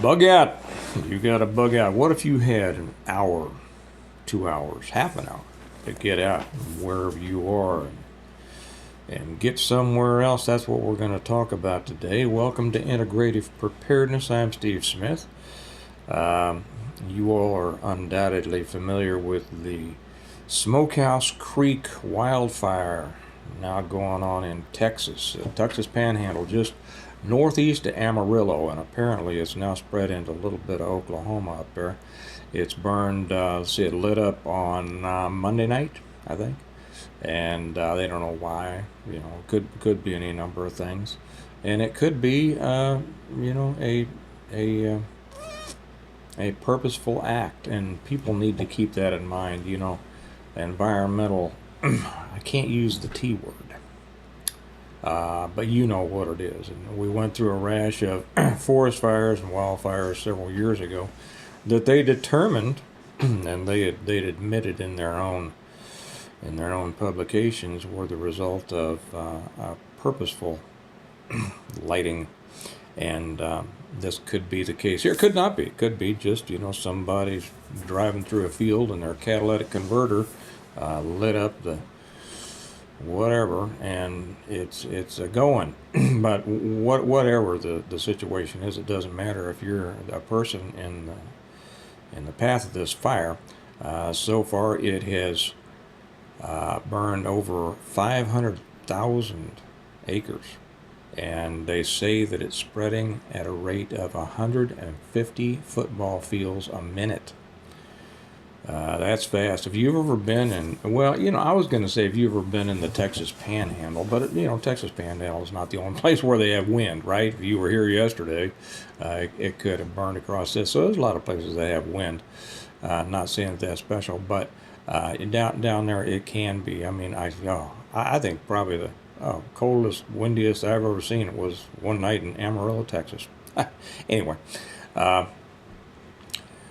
Bug out. You got to bug out. What if you had an hour, 2 hours, half an hour to get out wherever you are and get somewhere else? That's what we're going to talk about today. Welcome to Integrative Preparedness. I'm Steve Smith. You all are undoubtedly familiar with the Smokehouse Creek wildfire now going on in Texas, Texas Panhandle, just northeast of Amarillo, and apparently it's now spread into a little bit of Oklahoma up there. It's burned, it lit up on Monday night, I think, and they don't know why. Could be any number of things, and it could be, a purposeful act, and people need to keep that in mind. Environmental. I can't use the T word. But you know what it is. And we went through a rash of forest fires and wildfires several years ago that they determined, and they'd admitted in their own publications, were the result of purposeful lighting. And this could be the case here. It could not be. It could be just somebody's driving through a field and their catalytic converter lit up the whatever, and it's a going. But whatever the situation is, it doesn't matter if you're a person in the path of this fire. So far, it has burned over 500,000 acres, and they say that it's spreading at a rate of 150 football fields a minute. That's fast. If you've ever been I was going to say if you've ever been in the Texas Panhandle, but Texas Panhandle is not the only place where they have wind, right? If you were here yesterday, it could have burned across this. So there's a lot of places that have wind. Not saying that that's special, but down there it can be. I mean, I think probably the coldest, windiest I've ever seen it was one night in Amarillo, Texas. Anyway.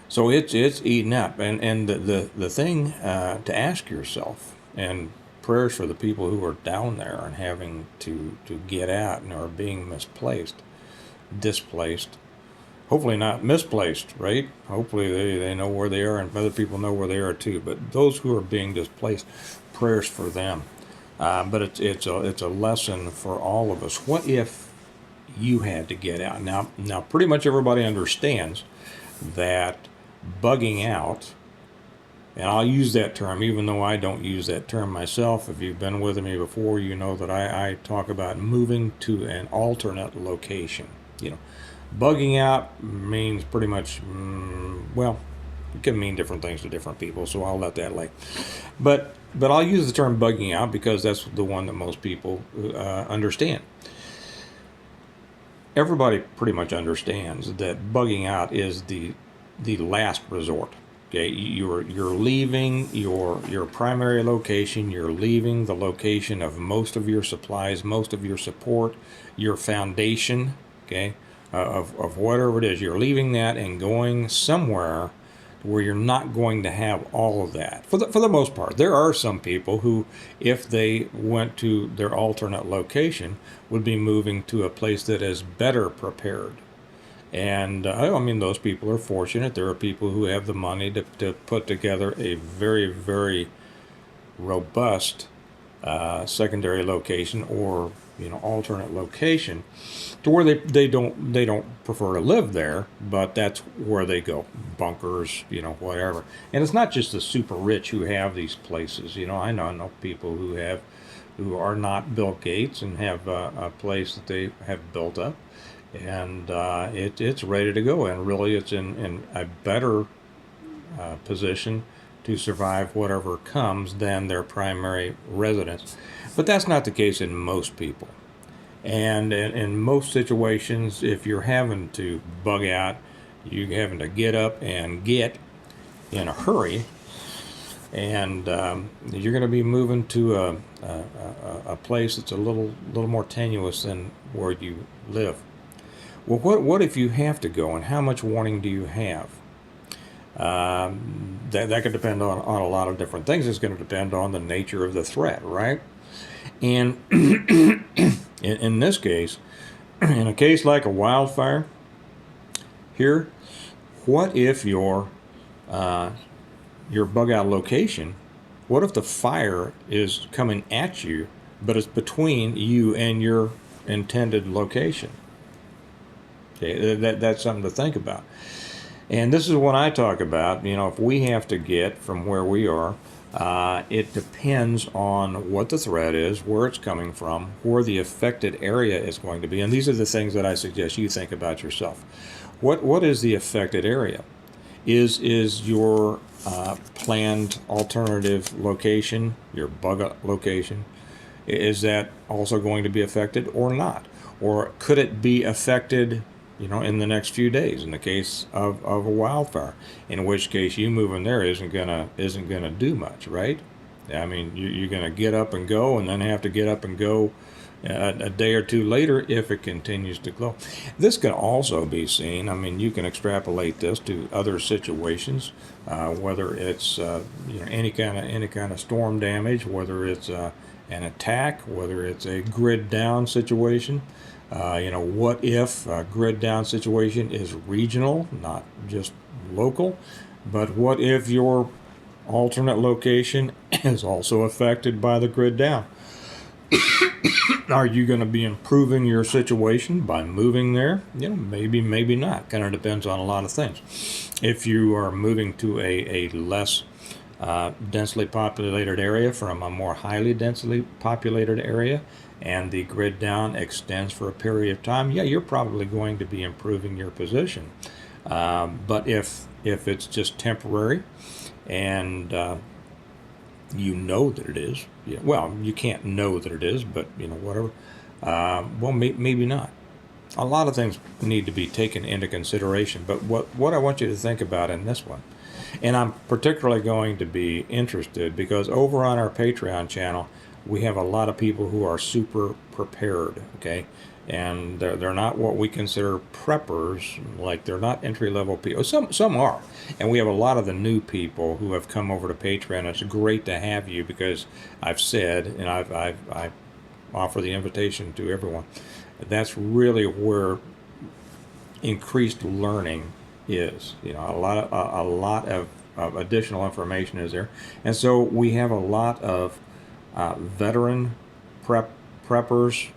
So it's eating up, and the thing to ask yourself, and prayers for the people who are down there and having to get out and are being displaced, hopefully not misplaced, right? Hopefully they know where they are, and other people know where they are too. But those who are being displaced, prayers for them. But it's a lesson for all of us. What if you had to get out? Now pretty much everybody understands that bugging out, and I'll use that term even though I don't use that term myself. If you've been with me before, you know that I talk about moving to an alternate location. Bugging out means pretty much, it can mean different things to different people, so I'll let that lay. But I'll use the term bugging out because that's the one that most people understand. Everybody pretty much understands that bugging out is the last resort. Okay, you're leaving your primary location. You're leaving the location of most of your supplies, most of your support, your foundation. Okay, of whatever it is, you're leaving that and going somewhere where you're not going to have all of that. For the most part, there are some people who, if they went to their alternate location, would be moving to a place that is better prepared. And those people are fortunate. There are people who have the money to put together a very, very robust secondary location or alternate location, to where they don't prefer to live there, but that's where they go. Bunkers, whatever. And it's not just the super rich who have these places. I know people who are not Bill Gates and have a place that they have built up. And it's ready to go, and really it's in a better position to survive whatever comes than their primary residence. But that's not the case in most people. And in most situations, if you're having to bug out, you're having to get up and get in a hurry, and you're going to be moving to a place that's a little more tenuous than where you live. Well, what if you have to go, and how much warning do you have? That could depend on a lot of different things. It's going to depend on the nature of the threat, right? And in this case, in a case like a wildfire, here. What if your bug out location, what if the fire is coming at you, but it's between you and your intended location? Okay, that's something to think about. And this is what I talk about. If we have to get from where we are, it depends on what the threat is, where it's coming from, where the affected area is going to be. And these are the things that I suggest you think about yourself. What is the affected area? Is your planned alternative location, your bug location, is that also going to be affected or not? Or could it be affected, in the next few days in the case of a wildfire? In which case, you moving there isn't gonna do much, right? I mean, you're gonna get up and go, and then have to get up and go a day or two later if it continues to glow. This can also be seen. I mean, you can extrapolate this to other situations, whether it's any kind of storm damage, whether it's an attack, whether it's a grid down situation. What if a grid down situation is regional, not just local? But what if your alternate location is also affected by the grid down? Are you going to be improving your situation by moving there? Maybe, maybe not. Kind of depends on a lot of things. If you are moving to a less densely populated area from a more highly densely populated area, and the grid down extends for a period of time, you're probably going to be improving your position. But if it's just temporary, and you know that it is, well, you can't know that it is, but whatever. Maybe not. A lot of things need to be taken into consideration. But what I want you to think about in this one, and I'm particularly going to be interested because over on our Patreon channel, we have a lot of people who are super prepared, okay? And they're not what we consider preppers, like they're not entry-level people. Some are. And we have a lot of the new people who have come over to Patreon. It's great to have you because I've said, and I offer the invitation to everyone, that's really where increased learning is. A lot of additional information is there. And so we have a lot of veteran preppers,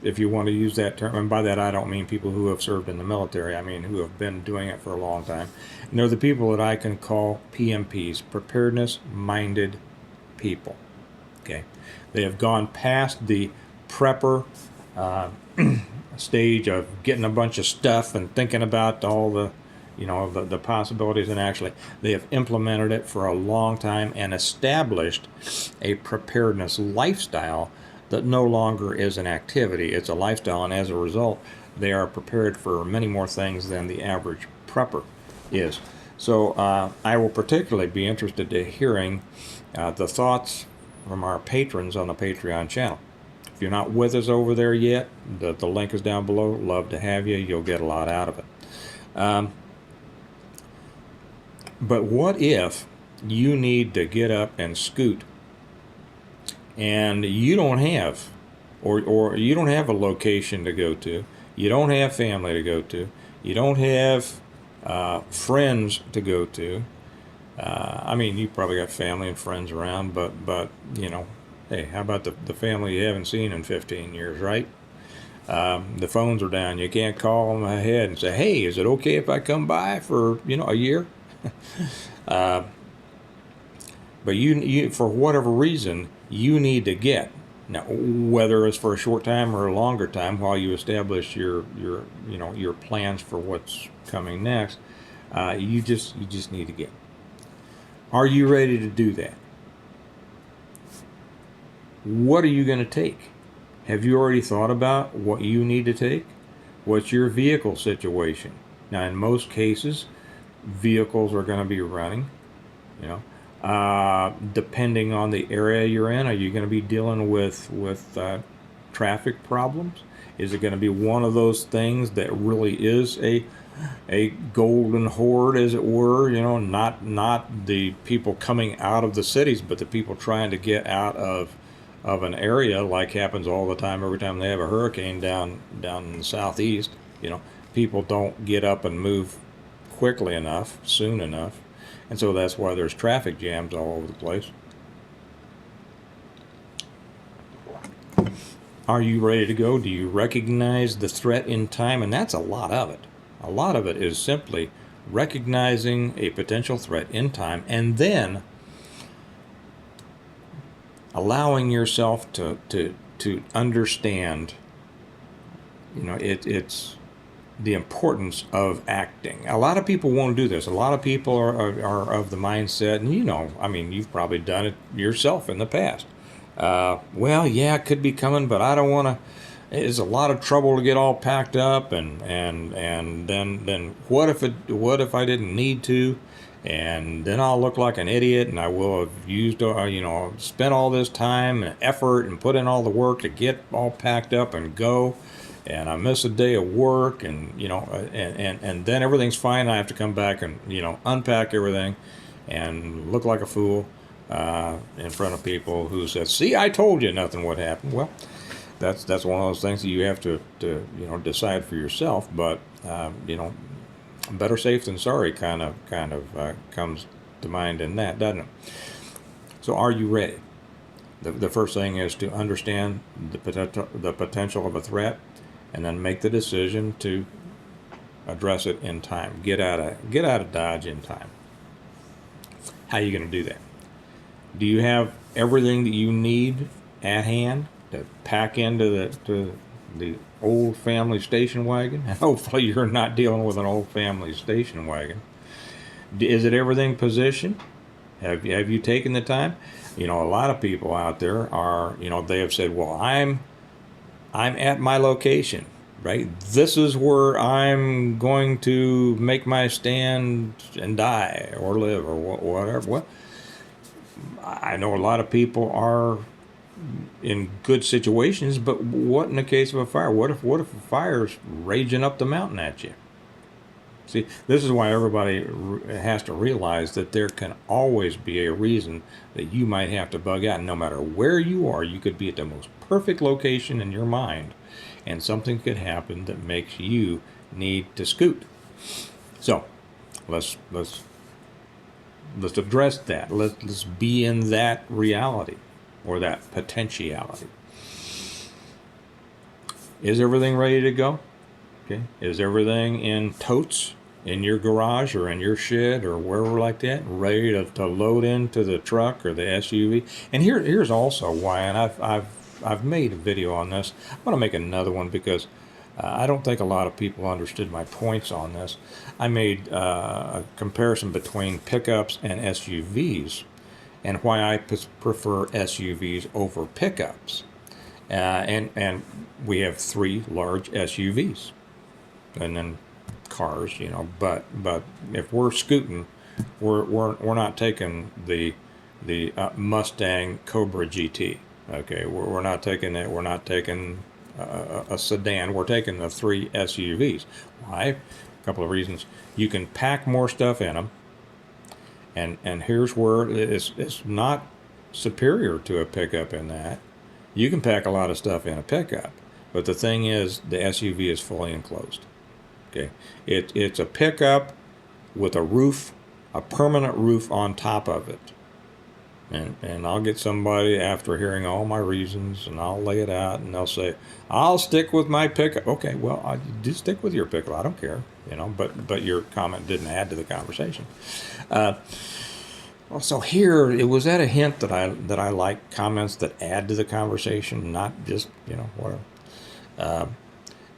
if you want to use that term. And by that I don't mean people who have served in the military. I mean who have been doing it for a long time. And they're the people that I can call PMPs, preparedness-minded people. Okay, they have gone past the prepper stage of getting a bunch of stuff and thinking about all the possibilities, and actually they have implemented it for a long time and established a preparedness lifestyle that no longer is an activity, it's a lifestyle, and as a result they are prepared for many more things than the average prepper is. So I will particularly be interested in hearing the thoughts from our patrons on the Patreon channel. If you're not with us over there yet, the link is down below. Love to have you. You'll get a lot out of it. But what if you need to get up and scoot and you don't have, or you don't have a location to go to, you don't have family to go to, you don't have friends to go to. I mean, you probably got family and friends around, but hey, how about the family you haven't seen in 15 years, right? The phones are down. You can't call them ahead and say, hey, is it okay if I come by for, a year? But you, for whatever reason, you need to get. Now, whether it's for a short time or a longer time while you establish your plans for what's coming next, you just need to get. Are you ready to do that? What are you going to take? Have you already thought about what you need to take? What's your vehicle situation? Now, in most cases, vehicles are going to be running, depending on the area you're in. Are you going to be dealing with traffic problems? Is it going to be one of those things that really is a golden horde, as it were, not the people coming out of the cities, but the people trying to get out of an area, like happens all the time every time they have a hurricane down in the southeast, people don't get up and move quickly enough, soon enough. And so that's why there's traffic jams all over the place. Are you ready to go? Do you recognize the threat in time? And that's a lot of it. A lot of it is simply recognizing a potential threat in time and then allowing yourself to understand, it's the importance of acting. A lot of people won't do this. A lot of people are of the mindset, and you've probably done it yourself in the past. Well, yeah, it could be coming, but I don't want to. It's a lot of trouble to get all packed up, and then what if I didn't need to, and then I'll look like an idiot, and I will have used spent all this time and effort and put in all the work to get all packed up and go, and I miss a day of work, and and then everything's fine. I have to come back and unpack everything, and look like a fool in front of people who said, "See, I told you nothing would happen." Well, that's one of those things that you have to decide for yourself. But better safe than sorry kind of comes to mind in that, doesn't it? So, are you ready? The first thing is to understand the potential of a threat, and then make the decision to address it in time. Get out of Dodge in time. How are you going to do that? Do you have everything that you need at hand to pack into the old family station wagon? And hopefully you're not dealing with an old family station wagon. Is it everything positioned? Have you taken the time? A lot of people out there are, they have said, well, I'm at my location, right? This is where I'm going to make my stand and die or live or whatever. Well, I know a lot of people are in good situations, but what in the case of a fire? What if a fire's raging up the mountain at you? See, this is why everybody has to realize that there can always be a reason that you might have to bug out. No matter where you are, you could be at the most perfect location in your mind, and something could happen that makes you need to scoot. So, let's address that. Let's be in that reality or that potentiality. Is everything ready to go? Okay. Is everything in totes in your garage or in your shed or wherever like that, ready to load into the truck or the SUV? And here's also why, and I've made a video on this. I'm going to make another one because I don't think a lot of people understood my points on this. I made a comparison between pickups and SUVs and why I prefer SUVs over pickups. And we have 3 large SUVs and then cars, but if we're scooting, we're not taking the Mustang Cobra GT. Okay, we're not taking it. We're not taking a sedan. We're taking the 3 SUVs. Why? A couple of reasons. You can pack more stuff in them, and here's where it's not superior to a pickup in that. You can pack a lot of stuff in a pickup, but the thing is, the SUV is fully enclosed. Okay, it's a pickup with a roof, a permanent roof on top of it. And I'll get somebody after hearing all my reasons, and I'll lay it out, and they'll say, "I'll stick with my pickup." Okay, well, I do stick with your pickup. I don't care, But your comment didn't add to the conversation. So here, it was at a hint that I like comments that add to the conversation, not just whatever.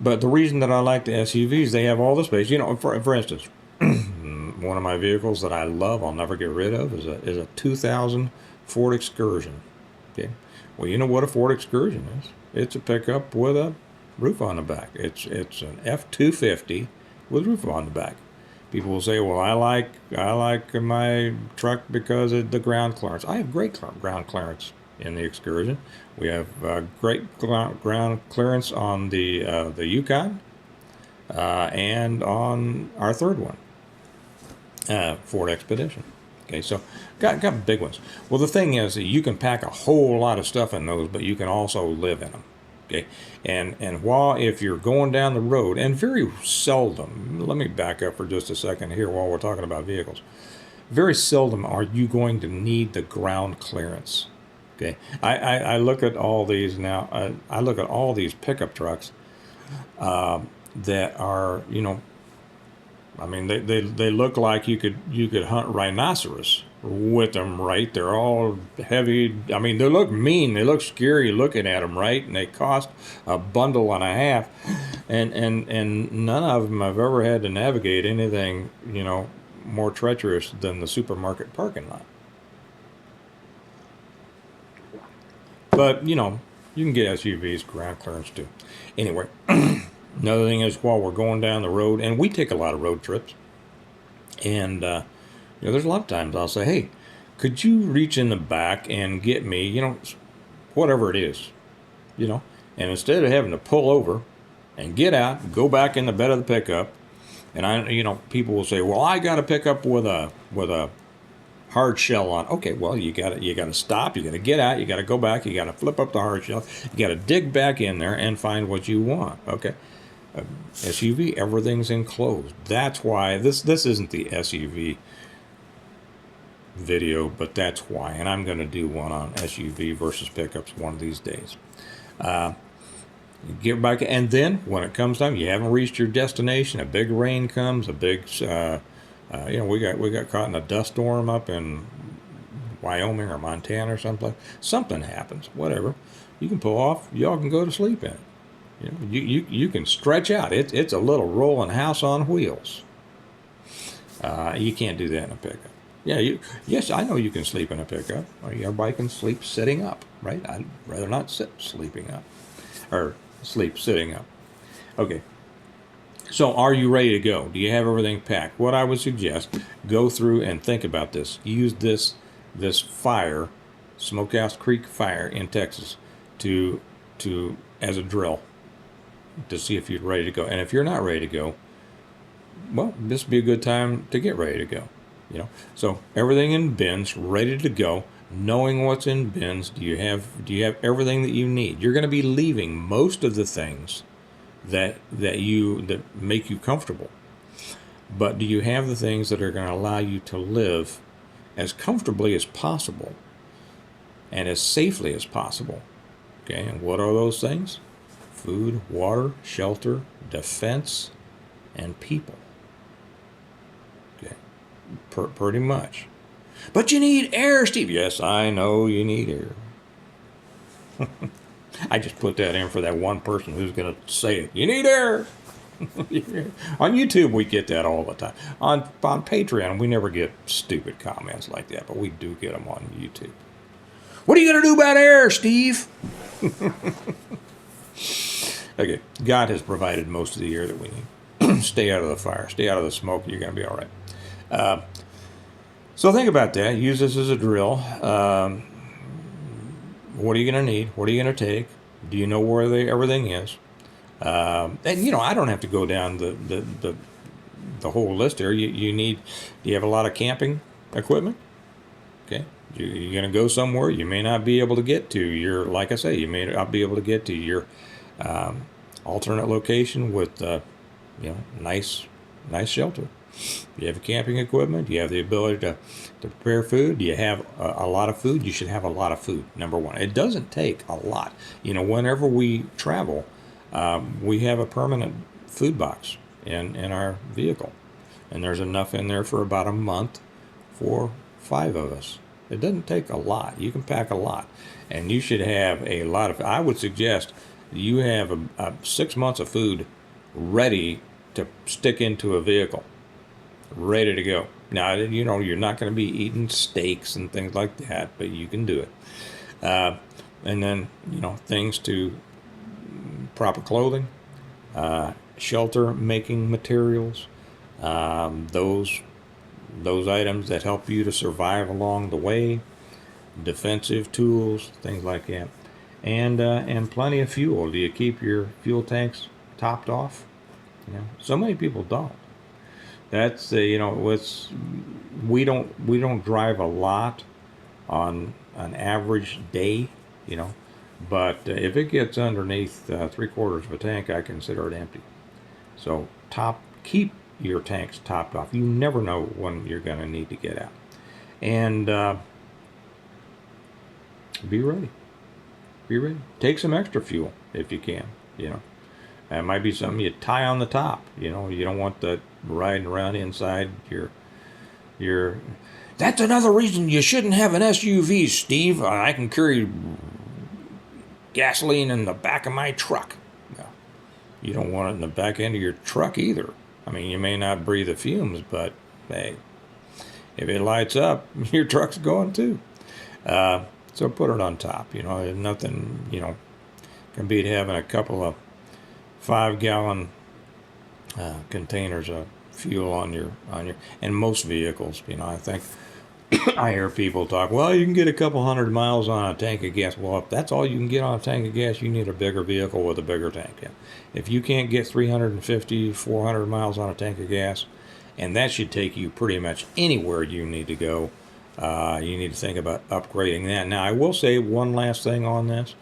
But the reason that I like the SUVs, they have all the space. For instance, one of my vehicles that I love, I'll never get rid of, is a 2000 Ford Excursion. Okay, well, you know what a Ford Excursion is? It's a pickup with a roof on the back. It's an F-250 with a roof on the back. People will say, "Well, I like my truck because of the ground clearance." I have great ground clearance in the Excursion. We have great ground clearance on the Yukon and on our third one, Ford Expedition. Okay, so got big ones. Well, the thing is that you can pack a whole lot of stuff in those, but you can also live in them. Okay, and while if you're going down the road, and very seldom, let me back up for just a second here while we're talking about vehicles. Very seldom are you going to need the ground clearance. Okay, I look at all these now. I look at all these pickup trucks that are, I mean, they look like you could hunt rhinoceros with them, right? They're all heavy. I mean, they look mean. They look scary looking at them, right? And they cost a bundle and a half, and none of them have ever had to navigate anything, more treacherous than the supermarket parking lot. But you can get SUVs ground clearance too. Anyway. Another thing is while we're going down the road, and we take a lot of road trips, and there's a lot of times I'll say, hey, could you reach in the back and get me, whatever it is, and instead of having to pull over and get out, go back in the bed of the pickup, and people will say, well, I got to pick up with a hard shell on. Okay, well, you got to stop, you got to get out, you got to go back, you got to flip up the hard shell, you got to dig back in there and find what you want. Okay. SUV, everything's enclosed. That's why this isn't the SUV video, but that's why. And I'm going to do one on SUV versus pickups one of these days. Get back, and then when it comes time, you haven't reached your destination. A big rain comes. A big, we got caught in a dust storm up in Wyoming or Montana or someplace. Something happens. Whatever. You can pull off. Y'all can go to sleep in it. You can stretch out. It's a little rolling house on wheels. You can't do that in a pickup. Yeah, yes, I know you can sleep in a pickup. Everybody can sleep sitting up, right? I'd rather not sleeping up, or sleep sitting up. Okay. So are you ready to go? Do you have everything packed? What I would suggest, go through and think about this. Use this fire, Smokehouse Creek fire in Texas, to as a drill, to see if you're ready to go. And if you're not ready to go, well, this would be a good time to get ready to go. So everything in bins, ready to go, knowing what's in bins. Do you have everything that you need? You're going to be leaving most of the things that make you comfortable. But do you have the things that are going to allow you to live as comfortably as possible and as safely as possible? Okay, and what are those things? Food, water, shelter, defense, and people. Okay, pretty much. But you need air, Steve. Yes, I know you need air. I just put that in for that one person who's going to say it. You need air. On YouTube, we get that all the time. On Patreon, we never get stupid comments like that, but we do get them on YouTube. What are you going to do about air, Steve? Okay, God has provided most of the air that we need. Stay out of the fire. Stay out of the smoke. You're going to be all right. So think about that. Use this as a drill. What are you going to need? What are you going to take? Do you know where everything is? And I don't have to go down the whole list here. Do you have a lot of camping equipment? Okay. You're going to go somewhere you may not be able to get to. Like I say, you may not be able to get to your alternate location with nice shelter. You have camping equipment. You have the ability to prepare food. You have a lot of food. You should have a lot of food. Number one, it doesn't take a lot. Whenever we travel, we have a permanent food box in our vehicle, and there's enough in there for about a month for 5 of us. It doesn't take a lot. You can pack a lot, and you should have a lot of. I would suggest you have 6 months of food ready to stick into a vehicle, ready to go. Now, you're not going to be eating steaks and things like that, but you can do it. And then, things to proper clothing, shelter making materials, those items that help you to survive along the way, defensive tools, things like that, and plenty of fuel. Do you keep your fuel tanks topped off? So many people don't. That's we don't drive a lot on an average day, But if it gets underneath 3/4 of a tank, I consider it empty. So keep your tanks topped off. You never know when you're going to need to get out. And be ready. Be ready. Take some extra fuel if you can. It might be something you tie on the top. You don't want that riding around inside your. That's another reason you shouldn't have an SUV, Steve. I can carry gasoline in the back of my truck. No, you don't want it in the back end of your truck either. I mean, you may not breathe the fumes, but hey, if it lights up, your truck's going too. So put it on top. Nothing, can beat having a couple of 5-gallon containers of fuel on your, and most vehicles, I think I hear people talk, well, you can get a couple 100 miles on a tank of gas. Well, if that's all you can get on a tank of gas, you need a bigger vehicle with a bigger tank. Yeah. If you can't get 350, 400 miles on a tank of gas, and that should take you pretty much anywhere you need to go, you need to think about upgrading that. Now, I will say one last thing on this,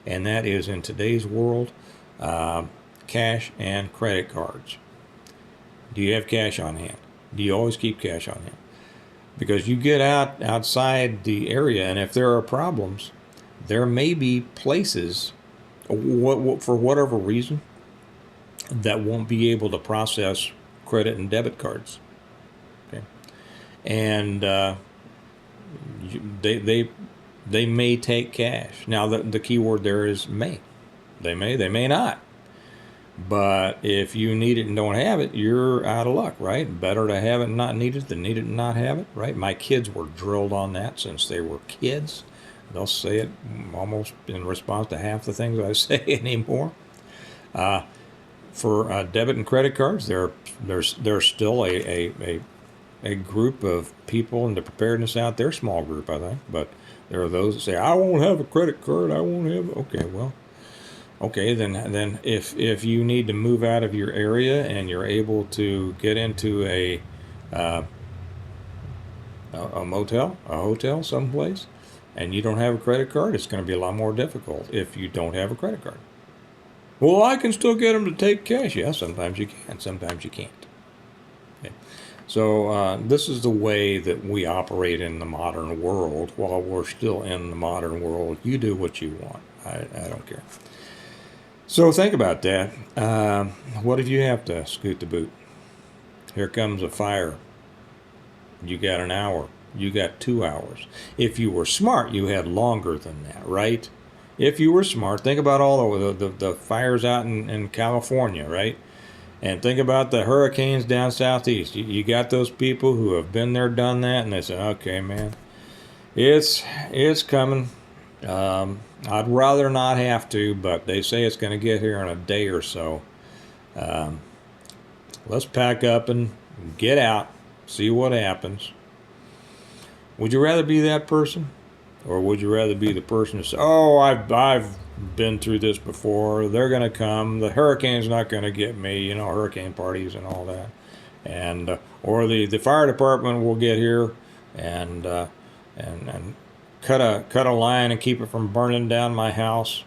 and that is in today's world, cash and credit cards. Do you have cash on hand? Do you always keep cash on hand? Because you get outside the area, and if there are problems, there may be places, for whatever reason, that won't be able to process credit and debit cards. Okay, and they may take cash. Now the key word there is may. They may not. But if you need it and don't have it, you're out of luck, right? Better to have it and not need it than need it and not have it, right? My kids were drilled on that since they were kids. They'll say it almost in response to half the things I say anymore. For debit and credit cards, there's still a group of people in the preparedness out there, small group, I think, but there are those that say, I won't have a credit card, I won't have it. Okay, well. Okay, then if you need to move out of your area and you're able to get into a motel, a hotel someplace, and you don't have a credit card, it's going to be a lot more difficult if you don't have a credit card. Well, I can still get them to take cash. Yeah, sometimes you can, sometimes you can't. Okay. So this is the way that we operate in the modern world. While we're still in the modern world, you do what you want. I don't care. So think about that. What if you have to scoot the boot? Here comes a fire. You got an hour. You got 2 hours. If you were smart, you had longer than that, right? If you were smart, think about all the fires out in California, right? And think about the hurricanes down southeast. You got those people who have been there, done that, and they say, okay, man, it's coming. I'd rather not have to, but they say it's going to get here in a day or so. Let's pack up and get out, see what happens. Would you rather be that person? Or would you rather be the person who says, oh, I've been through this before. They're going to come. The hurricane's not going to get me. Hurricane parties and all that. And or the fire department will get here and cut a line and keep it from burning down my house.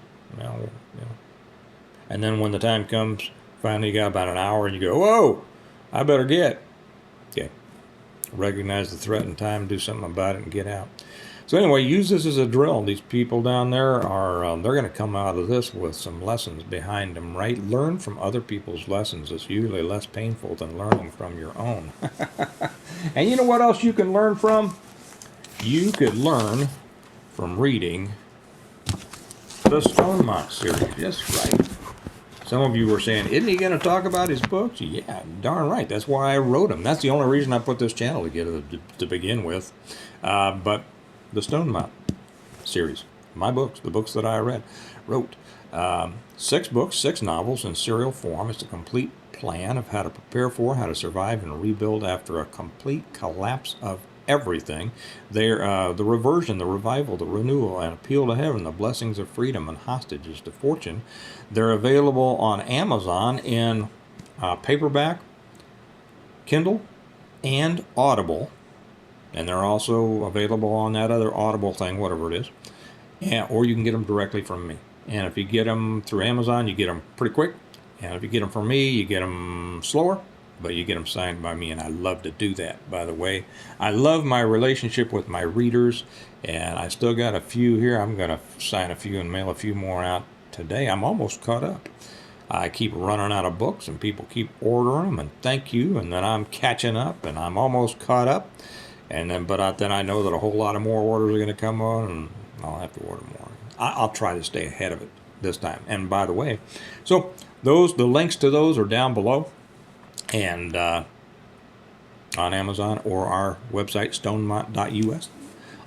And then when the time comes, finally you got about an hour and you go, whoa, I better get. Okay. Recognize the threat in time, do something about it, and get out. So anyway, use this as a drill. These people down there they're going to come out of this with some lessons behind them, right? Learn from other people's lessons. It's usually less painful than learning from your own. And you know what else you can learn from? You could learn from reading the Stonemont series. That's right. Some of you were saying, isn't he going to talk about his books? Yeah, darn right. That's why I wrote them. That's the only reason I put this channel together to begin with. But the Stonemont series, my books, the books that I wrote. 6 books, 6 novels in serial form. It's a complete plan of how to prepare for, how to survive, and rebuild after a complete collapse of everything. They're the reversion, the revival, the renewal, and appeal to heaven, the blessings of freedom and hostages to fortune. They're available on Amazon in paperback, Kindle, and Audible. And they're also available on that other Audible thing, whatever it is. Or you can get them directly from me. And if you get them through Amazon, you get them pretty quick. And if you get them from me, you get them slower, but you get them signed by me, and I love to do that, by the way. I love my relationship with my readers, and I still got a few here. I'm going to sign a few and mail a few more out today. I'm almost caught up. I keep running out of books, and people keep ordering them, and thank you, and then I'm catching up, and I'm almost caught up. And then, then I know that a whole lot of more orders are going to come on, and I'll have to order more. I'll try to stay ahead of it this time. And by the way, so the links to those are down below, and on Amazon or our website stonemont.us.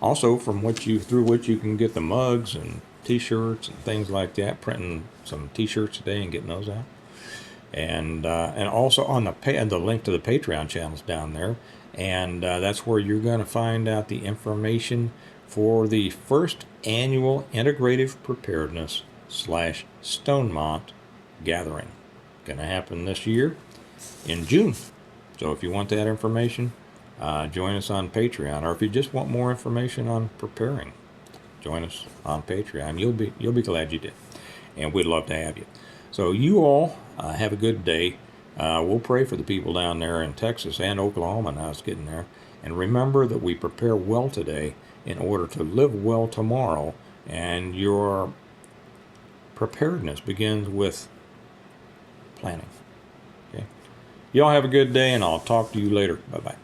Also, through which you can get the mugs and T-shirts and things like that. Printing some T-shirts today and getting those out. And also on the link to the Patreon channels down there. And that's where you're going to find out the information for the first annual Integrative Preparedness /Stonemont gathering. Going to happen this year in June. So if you want that information, join us on Patreon. Or if you just want more information on preparing, join us on Patreon. You'll be glad you did. And we'd love to have you. So you all have a good day. We'll pray for the people down there in Texas and Oklahoma now it's getting there. And remember that we prepare well today in order to live well tomorrow. And your preparedness begins with planning. Okay. Y'all have a good day, and I'll talk to you later. Bye-bye.